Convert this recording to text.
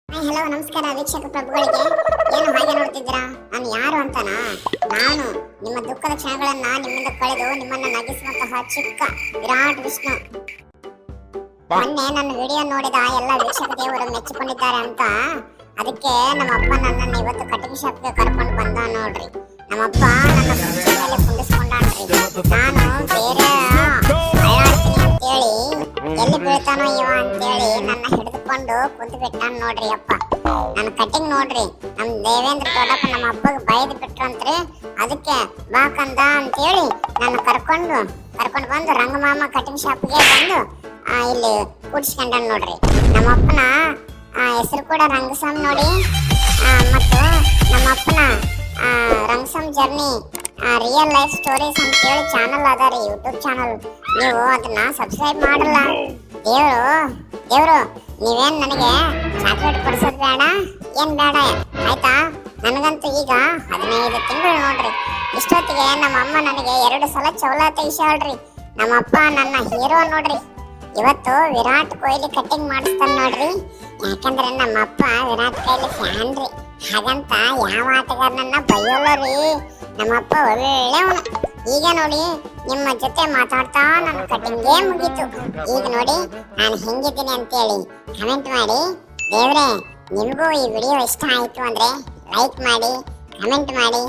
Hello ನಮಸ್ಕಾರ ವೀಕ್ಷಕ ಪ್ರಭುಗಳಿಗೆ. ಏನು ಹಾಗೆ ನೋಡ್ತಿದ್ದೀರಾ? ನಾನು ಯಾರು ಅಂತನಾ? ನಾನು ನಿಮ್ಮ ದುಃಖದ ಕ್ಷಣಗಳನ್ನ ನಿಮ್ಮಿಂದ ಕಳೆದು ನಿಮ್ಮನ್ನ ನಗಿಸುವಂತಹ ಚಿಕ್ಕ ವಿರಾಟ್ ವಿಷ್ಣು. ಮೊನ್ನೆ ನನ್ನ ವಿಡಿಯೋ ನೋಡಿದ ಎಲ್ಲ ವೀಕ್ಷಕ ದೇವರು ಮೆಚ್ಚಿಕೊಂಡಿದ್ದಾರೆ ಅಂತ ಅದಕ್ಕೆ ನಮ್ಮಪ್ಪ ನನ್ನನ್ನು ಇವತ್ತು ಕಟಿಂಗ್ ಶಾಪ್ಗೆ ಕರ್ಕೊಂಡು ಬಂದ ನೋಡ್ರಿ. ನಮ್ಮಪ್ಪ ನನ್ನ ಕುರ್ಚಿ ಮೇಲೆ ಕುಂಡಿಸ್ಕೊಂಡ್ರಿ. ನಾನು ಬೇರೆ ಅಳ್ಳಾಡ್ತೀನಿ ಅಂತೇಳಿ ಎಲ್ಲಿ ಬೀಳ್ತಾನೋ ಇವ ಅಂತೇಳಿ ನನ್ನ ಹಿಡಿದುಕೊಂಡು ಕುಂತು ಬಿಟ್ಟಾನ ನೋಡ್ರಿ. ಅಪ್ಪ ನನ್ನ ಕಟಿಂಗ್ ನೋಡ್ರಿ. ನಮ್ ದೇವೇಂದ್ರ ದೊಡ್ಡಪ್ಪ ನಮ್ಮ ಅಪ್ಪಗೆ ಬೈದು ಬಿಟ್ರಂತ್ರಿ. ಅದಕ್ಕೆ ಬಾಕಂದ ಅಂತೇಳಿ ನನ್ನ ಕರ್ಕೊಂಡು ಬಂದು ರಂಗಮಾಮ ಕಟಿಂಗ್ ಶಾಪ್ಗೆ ಬಂದು ಇಲ್ಲಿ ಕೂಡಿಸ್ಕೊಂಡ ನೋಡ್ರಿ. ನಮ್ಮಪ್ಪನ ಹೆಸರು ಕೂಡ ರಂಗಸ್ವಾಮಿ ನೋಡಿ. ಮತ್ತು ನಮ್ಮಪ್ಪನ Rangaswamy journey real life stories ಅಂತೇಳಿ ಚಾನಲ್ ಅದ ರೀ, ಯೂಟ್ಯೂಬ್ ಚಾನಲ್. ನೀವು ಅದನ್ನ ಸಬ್ಸ್ಕ್ರೈಬ್ ಮಾಡಲ್ಲ. ದೇವ್ರು ನೀವೇನ್ ನನಗೆ ಚಾಕ್ಲೇಟ್ ಕೊಡ್ಸೋದ್ ಬೇಡ, ಏನ್ ಬೇಡ ಆಯ್ತಾ? ನನಗಂತೂ ಈಗ 15 ತಿಂಗಳು ನೋಡ್ರಿ. ಇಷ್ಟೊತ್ತಿಗೆ ನಮ್ಮ ಅಮ್ಮ ನನಗೆ 2 ಸಲ ಚೌಲ ತೆಗಿಸಾಳ್ರಿ. ನಮ್ಮಪ್ಪ ನನ್ನ ಹೀರೋ ನೋಡ್ರಿ. ಇವತ್ತು ವಿರಾಟ್ ಕೊಹ್ಲಿ ಕಟಿಂಗ್ ಮಾಡಿಸ್ತಾನ ನೋಡ್ರಿ. ಯಾಕಂದ್ರೆ ನಮ್ಮಪ್ಪ ವಿರಾಟ್ ಕೊಹ್ಲಿ ಫ್ಯಾನ್ ರೀ. ಹಾಗಂತ ಯಾವ ಆಟಗಾರನನ್ನ ಬೈಯೋಲ್ಲ ರೀ. ನಮ್ಮಪ್ಪ ಒಳ್ಳೆಯವನು. ಈಗ ನೋಡಿ ನಿಮ್ಮ ಜೊತೆ ಮಾತಾಡ್ತಾ ನನ್ನ ಕಟಿಂಗೇ ಮುಗೀತು. ಈಗ ನೋಡಿ ನಾನು ಹೆಂಗಿದ್ದೀನಿ ಅಂತೇಳಿ ಕಮೆಂಟ್ ಮಾಡಿ. ದೇವ್ರೆ, ನಿಮಗೂ ಈ ವಿಡಿಯೋ ಇಷ್ಟ ಆಯ್ತು ಅಂದ್ರೆ ಲೈಕ್ ಮಾಡಿ, ಕಮೆಂಟ್ ಮಾಡಿ.